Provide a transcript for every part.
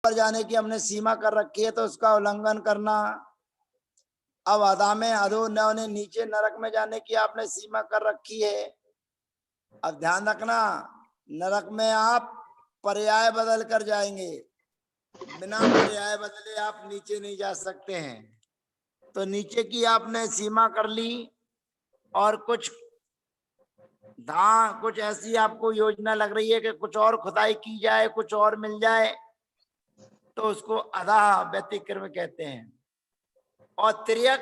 पर जाने की हमने सीमा कर रखी है तो उसका उल्लंघन करना। अब अदा में अधो ने नीचे नरक में जाने की आपने सीमा कर रखी है। अब ध्यान रखना, नरक में आप पर्याय बदल कर जाएंगे, बिना पर्याय बदले आप नीचे नहीं जा सकते हैं। तो नीचे की आपने सीमा कर ली और कुछ ऐसी आपको योजना लग रही है कि कुछ और खुदाई की जाए, कुछ और मिल जाए, तो उसको अधा व्यतिक्रम कहते हैं। और तिर्यक,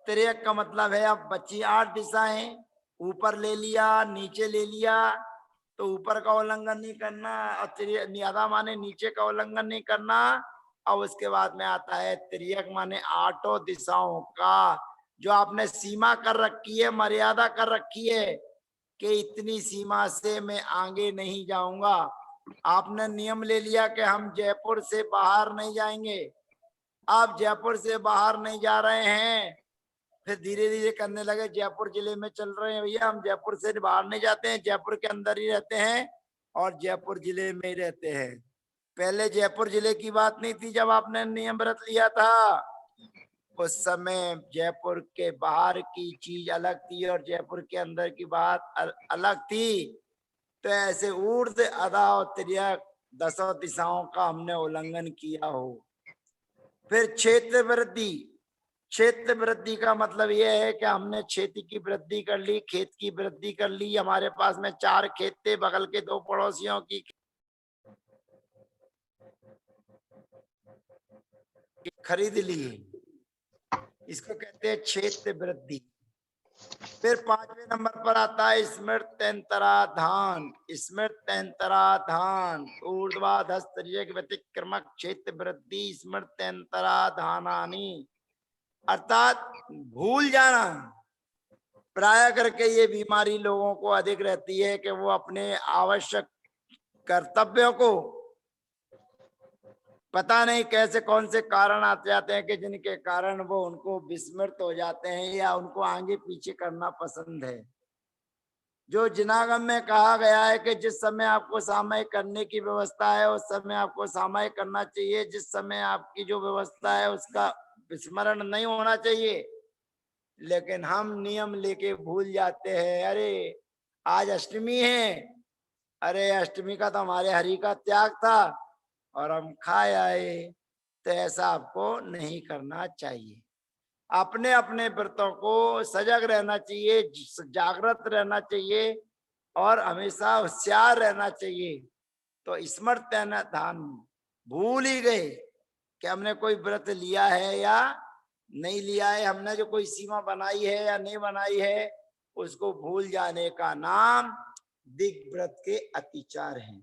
तिर्यक का मतलब है अब बची 8 दिशाएं, ऊपर ले लिया नीचे ले लिया तो ऊपर का उल्लंघन नहीं करना, और अधा माने नीचे का उल्लंघन नहीं करना। और उसके बाद में आता है तिर्यक माने 8 दिशाओं का जो आपने सीमा कर रखी है, मर्यादा कर रखी है कि इतनी सीमा से मैं आगे नहीं जाऊंगा। आपने नियम ले लिया कि हम जयपुर से बाहर नहीं जाएंगे। आप जयपुर से बाहर नहीं जा रहे हैं, फिर धीरे धीरे करने लगे जयपुर जिले में चल रहे हैं भैया, हम जयपुर से बाहर नहीं जाते हैं, जयपुर के अंदर ही रहते हैं और जयपुर जिले में ही रहते हैं। पहले जयपुर जिले की बात नहीं थी जब आपने नियम व्रत लिया था, उस समय जयपुर के बाहर की चीज अलग थी और जयपुर के अंदर की बात अलग थी। तो ऐसे ऊर्ध्व अधा और तिर्यक 10 दिशाओं का हमने उल्लंघन किया हो। फिर क्षेत्र वृद्धि, क्षेत्र वृद्धि का मतलब यह है कि हमने क्षेत्र की वृद्धि कर ली, खेत की वृद्धि कर ली। हमारे पास में 4 खेत थे, बगल के 2 पड़ोसियों की खरीद ली, इसको कहते हैं क्षेत्र वृद्धि। फिर 5वें नंबर पर आता है स्मृत्यंतराधान। स्मृत्यंतराधान ऊर्ध्वाधस्तरीय व्यतिक्रमक क्षेत्र वृद्धि स्मृत्यंतराधानानि, अर्थात भूल जाना। प्राय करके ये बीमारी लोगों को अधिक रहती है कि वो अपने आवश्यक कर्तव्यों को पता नहीं कैसे कौन से कारण आते जाते हैं कि जिनके कारण वो उनको विस्मृत हो जाते हैं या उनको आगे पीछे करना पसंद है। जो जिनागम में कहा गया है कि जिस समय आपको सामयिक करने की व्यवस्था है उस समय आपको सामयिक करना चाहिए, जिस समय आपकी जो व्यवस्था है उसका विस्मरण नहीं होना चाहिए। लेकिन हम नियम लेके भूल जाते हैं, अरे आज अष्टमी है, अरे अष्टमी का तो हमारे हरि का त्याग था और हम खाए आए। तो ऐसा आपको नहीं करना चाहिए। अपने अपने व्रतों को सजग रहना चाहिए, जागृत रहना चाहिए और हमेशा होशियार रहना चाहिए। तो स्मृत धान, भूल ही गए कि हमने कोई व्रत लिया है या नहीं लिया है, हमने जो कोई सीमा बनाई है या नहीं बनाई है, उसको भूल जाने का नाम दिग्व्रत के अतिचार है।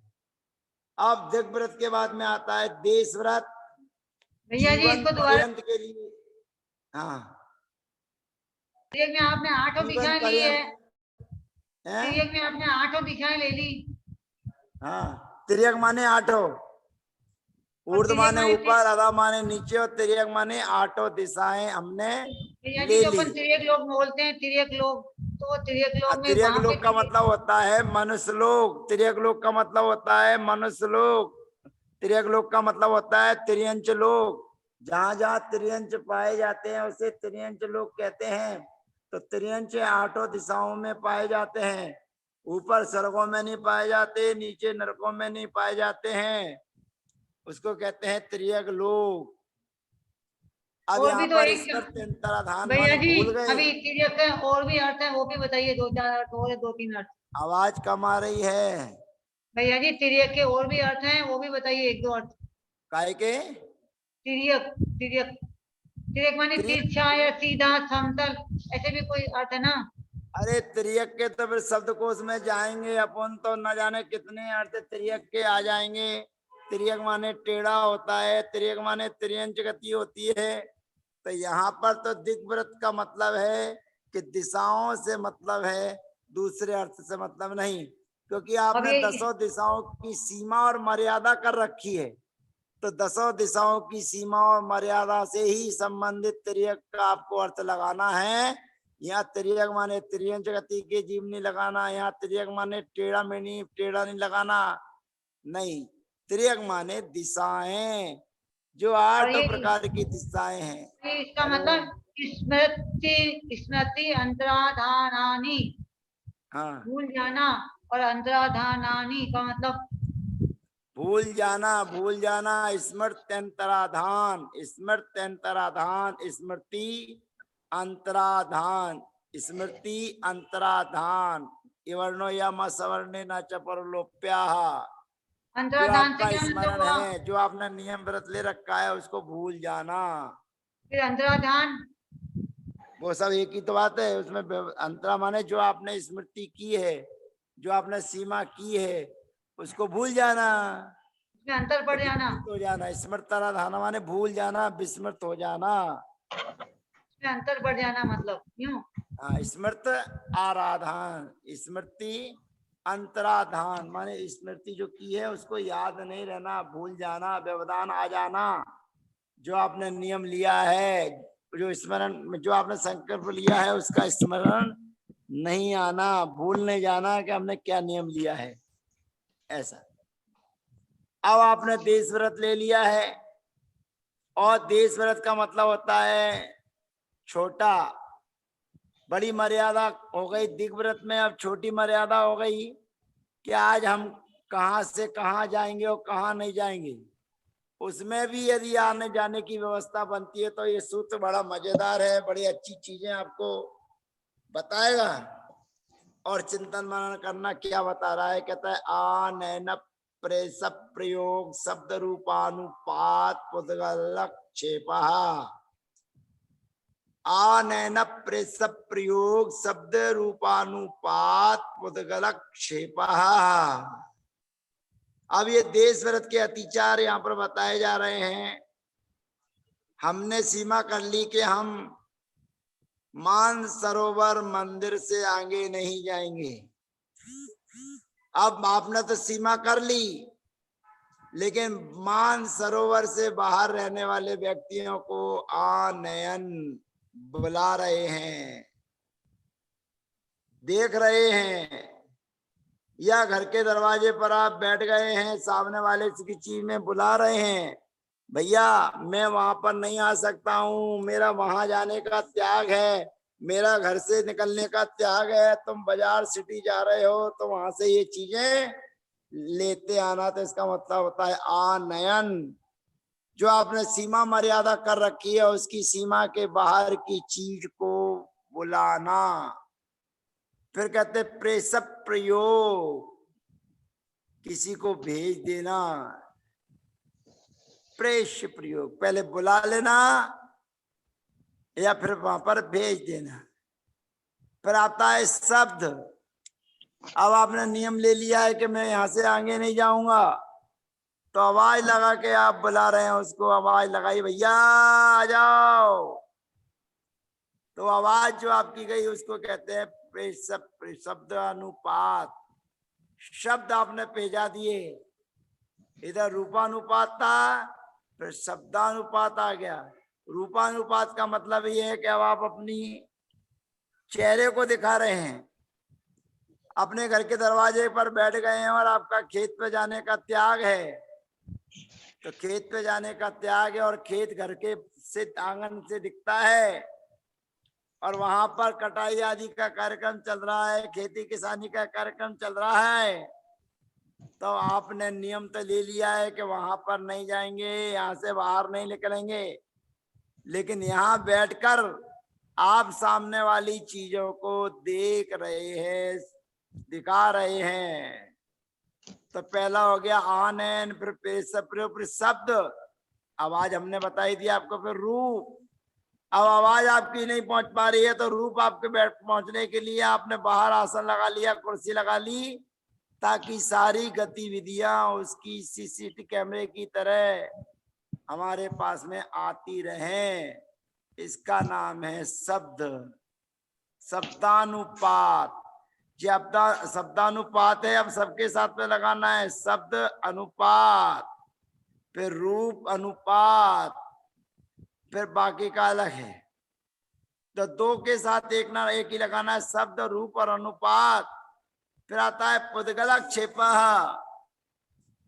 अब दिग्व्रत के बाद में आता है देश व्रत, भैया जी जीवन इसको दोबारा पर्यंत के लिए। हाँ, में आपने 8 जीवन दिशाएं ली है, पर्यंत है। में आपने 8 दिशाएं ले ली। हाँ, तिर्यक माने 8, ऊर्ध माने ऊपर, अधा माने नीचे और तिर्यक माने 8 दिशाएं हमने भैया जी ले जो ली। अपन तिर्यक लोग बोलते हैं, तिर्यक लोग, तो तिर्यक लोग में तिर्यक वहां पे लोक का मतलब होता है मनुष्य लोक। तिर्यक लोक का मतलब होता है मनुष्य लोक। तिर्यक लोक का मतलब होता है तिर्यंच लोक। जहां जहां तिर्यंच पाए जाते हैं उसे तिर्यंच लोक कहते हैं। तो तिर्यंच 8 दिशाओं में पाए जाते हैं, ऊपर स्वर्गों में नहीं पाए जाते, नीचे नरकों में नहीं पाए जाते हैं, उसको कहते हैं तिर्यक लोक। अब और यहाँ भी तो पर एक स्मृत्यंतराधान भैया माने जी, भूल गए। अभी तिर्यक का और भी अर्थ है, वो भी बताइए, 2-4 अर्थ और है, 2-3 अर्थ। आवाज कम आ रही है। भैया जी तिर्यक के और भी अर्थ हैं, वो भी बताइए 1-2 अर्थ। काहे के? तिर्यक, तिर्यक, तिर्यक माने तिर्यक, तिरछा या सीधा समतल, ऐसे भी कोई अर्थ है ना? अरे तिर्यक के तो फिर शब्दकोश में जाएंगे अपन तो न जाने कितने अर्थ तिर्यक के आ जाएंगे। तिर्यक माने टेढ़ा होता है, तिर्यक माने तिर्यंच गति होती है। तो यहाँ पर तो दिग्व्रत का मतलब है कि दिशाओं से मतलब है, दूसरे अर्थ से मतलब नहीं, क्योंकि अब आपने ये 10 दिशाओं की सीमा और मर्यादा कर रखी है। तो 10 दिशाओं की सीमा और मर्यादा से ही संबंधित तिर्यक का आपको अर्थ लगाना है। यहाँ तिर्यक माने तिर्यंच गति के जीव नहीं लगाना, यहाँ तिर्यक माने टेढ़ा में नहीं, टेढ़ा नहीं लगाना, नहीं। त्रियक माने दिशाएं, जो और 8 ये प्रकार की दिशाएं हैं। इसका मतलब स्मृति स्मृति अंतराधानानि, हाँ, भूल जाना, और अंतराधानानि का मतलब भूल जाना, स्मृत्यंतराधान, स्मृत्यंतराधान, स्मृति अंतराधान, स्मृति अंतराधान, इवर्णो या सवर्णे न च परलोप्याः। जो अंतराधान से आपका क्या मतलब स्मरण हुआ? है, जो आपने नियम व्रत ले रखा है, उसको भूल जाना। फिर अंतराधान वो सब एक ही तो बात है। उसमें अंतरा माने जो आपने स्मृति की है, जो आपने सीमा की है, उसको भूल जाना, में अंतर पड़ जाना, विस्मृत हो जाना। स्मृतरा धाना माने भूल जाना, विस्मृत हो जाना। में अंतर पड़ जाना मतलब यूं। हाँ, स्मृत आराधान, स्मृति अंतराधान माने स्मृति जो की है उसको याद नहीं रहना, भूल जाना, व्यवधान आ जाना। जो आपने नियम लिया है, जो स्मरण, जो आपने संकल्प लिया है, उसका स्मरण नहीं आना, भूल नहीं जाना कि हमने क्या नियम लिया है, ऐसा। अब आपने देश व्रत ले लिया है, और देश व्रत का मतलब होता है छोटा। बड़ी मर्यादा हो गई दिग्व्रत में, अब छोटी मर्यादा हो गई कि आज हम कहाँ से कहाँ जाएंगे और कहाँ नहीं जाएंगे। उसमें भी यदि आने जाने की व्यवस्था बनती है तो ये सूत्र बड़ा मजेदार है, बड़ी अच्छी चीजें आपको बताएगा। और चिंतन मनन करना, क्या बता रहा है, कहता है आनयन प्रेस प्रयोग शब्द रूपानुपात पुद्गलक्षेपः। आनयन प्रेस प्रयोग शब्द रूपानुपात पुद्गलक्षेपः। अब ये देश व्रत के अतिचार यहाँ पर बताए जा रहे हैं। हमने सीमा कर ली कि हम मानसरोवर मंदिर से आगे नहीं जाएंगे। अब आपने तो सीमा कर ली, लेकिन मानसरोवर से बाहर रहने वाले व्यक्तियों को आनयन बुला रहे हैं, देख रहे हैं, या घर के दरवाजे पर आप बैठ गए हैं, सामने वाले की चीज में बुला रहे हैं, भैया मैं वहां पर नहीं आ सकता हूँ, मेरा वहां जाने का त्याग है, मेरा घर से निकलने का त्याग है, तुम बाजार सिटी जा रहे हो तो वहां से ये चीजें लेते आना। तो इसका मतलब होता है आनयन। जो आपने सीमा मर्यादा कर रखी है, उसकी सीमा के बाहर की चीज को बुलाना। फिर कहते प्रेस प्रयोग, किसी को भेज देना। प्रेष प्रयोग, पहले बुला लेना या फिर वहां पर भेज देना। फिर आता है शब्द। अब आपने नियम ले लिया है कि मैं यहां से आगे नहीं जाऊंगा, तो आवाज लगा के आप बुला रहे हैं उसको, आवाज लगाई भैया आ जाओ। तो आवाज जो आपकी गई उसको कहते हैं शब्द अनुपात। शब्द आपने भेजा दिए, इधर रूपानुपात था, फिर शब्दानुपात आ गया। रूपानुपात का मतलब ये है कि अब आप अपनी चेहरे को दिखा रहे हैं, अपने घर के दरवाजे पर बैठ गए हैं और आपका खेत पे जाने का त्याग है, तो खेत पे जाने का त्याग है, और खेत घर के से आंगन से दिखता है, और वहां पर कटाई आदि का कार्यक्रम चल रहा है, खेती किसानी का कार्यक्रम चल रहा है। तो आपने नियम तो ले लिया है कि वहां पर नहीं जाएंगे, यहाँ से बाहर नहीं निकलेंगे, लेकिन यहाँ बैठकर आप सामने वाली चीजों को देख रहे हैं, दिखा रहे हैं। तो पहला हो गया आनयन, फिर शब्द, आवाज हमने बताई दी आपको, फिर रूप। अब आवाज आपकी नहीं पहुंच पा रही है, तो रूप आपके बैठ पहुंचने के लिए आपने बाहर आसन लगा लिया, कुर्सी लगा ली, ताकि सारी गतिविधियां उसकी सीसीटीवी कैमरे की तरह हमारे पास में आती रहें। इसका नाम है शब्द। शब्दानुपात, शब्दानुपात है, अब सबके साथ में लगाना है, शब्द अनुपात, फिर रूप अनुपात, फिर बाकी का अलग है। तो दो के साथ एक ना एक ही लगाना है, शब्द रूप और अनुपात। फिर आता है पुद्गलक्षेपः।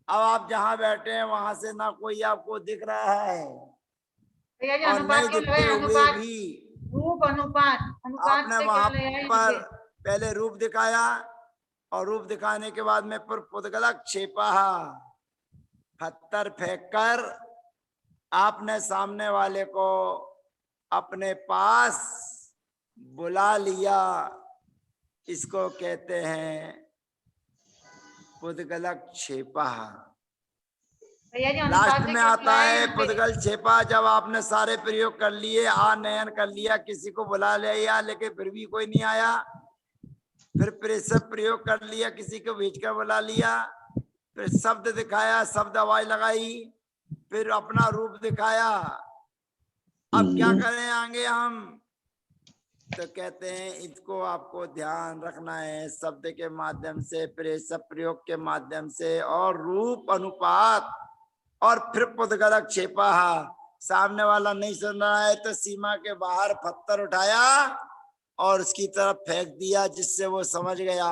अब आप जहां बैठे हैं वहां से ना कोई आपको दिख रहा है भैया जी और अनुपात नहीं क्यों दिखते लगाए? हुए अनुपात, भी रूप अनुपात, अनुपात आपने से वहां क्या ले आए पर मुझे? पहले रूप दिखाया और रूप दिखाने के बाद में फिर पुद्गलक छेपा, पत्थर फेंक कर आपने सामने वाले को अपने पास बुला लिया। इसको कहते हैं पुद्गलक छेपा। भैया जी अनुपात लास्ट से में क्यों आता लाए है यहाँ पे? पुद्गल छेपा। जब आपने सारे प्रयोग कर लिए, आनयन कर लिया, किसी को बुला लिया लेकिन फिर भी कोई नहीं आया, फिर सब प्रयोग कर लिया, किसी को भेज कर बुला लिया, फिर शब्द दिखाया, शब्द आवाज लगाई, फिर अपना रूप दिखाया। अब क्या करें आगे हम? तो कहते हैं इसको आपको ध्यान रखना है शब्द के माध्यम से, फिर सब प्रयोग के माध्यम से, और रूप अनुपात, और फिर पुद्गलक छेपा। सामने वाला नहीं सुन रहा है तो सीमा के बाहर पत्थर उठाया और उसकी तरफ फेंक दिया, जिससे वो समझ गया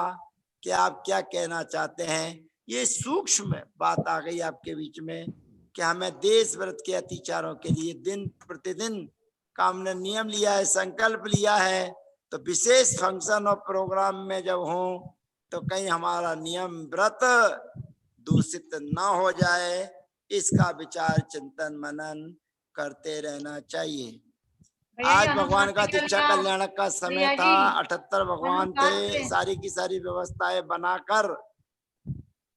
कि आप क्या कहना चाहते हैं। ये सूक्ष्म बात आ गई आपके बीच में कि हमें देश व्रत के अतिचारों के लिए दिन प्रतिदिन का हमने नियम लिया है, संकल्प लिया है, तो विशेष फंक्शन और प्रोग्राम में जब हो तो कहीं हमारा नियम व्रत दूषित ना हो जाए, इसका विचार चिंतन मनन करते रहना चाहिए। भैया जी आज अनुपात भगवान से का क्या दीक्षा लिया? कल्याण का समय भैया था, जी 78 भगवान अनुपात थे, से, सारी की सारी व्यवस्थाएं बनाकर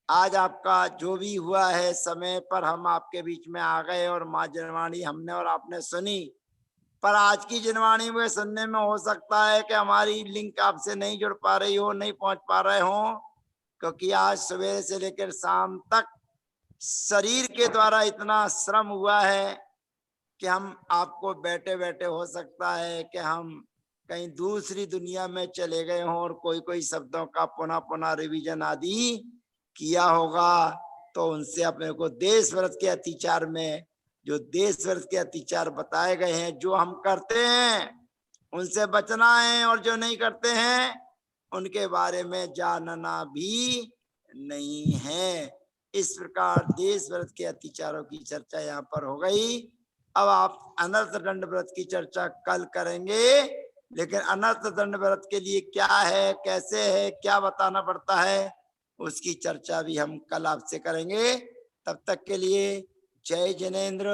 आज आपका जो भी हुआ है समय पर हम आपके बीच में आ गए और माँ जनवाणी हमने और आपने सुनी। पर आज की जनवाणी में सुनने में हो सकता है कि हमारी लिंक आपसे नहीं जुड़ पा रही हो, नहीं पहुंच पा रहे हो, क्योंकि आज सुबह से लेकर शाम तक शरीर के द्वारा इतना श्रम हुआ है कि हम आपको बैठे बैठे हो सकता है कि हम कहीं दूसरी दुनिया में चले गए हों और कोई कोई शब्दों का पुनः पुनः रिवीजन आदि किया होगा। तो उनसे अपने को देश व्रत के अतिचार में जो देश व्रत के अतिचार बताए गए हैं, जो हम करते हैं उनसे बचना है, और जो नहीं करते हैं उनके बारे में जानना भी नहीं है। इस प्रकार देश व्रत के अतिचारों की चर्चा यहाँ पर हो गई। अब आप अनर्थ दंड व्रत की चर्चा कल करेंगे, लेकिन अनर्थ दंड व्रत के लिए क्या है, कैसे है, क्या बताना पड़ता है, उसकी चर्चा भी हम कल आपसे करेंगे। तब तक के लिए जय जिनेन्द्र,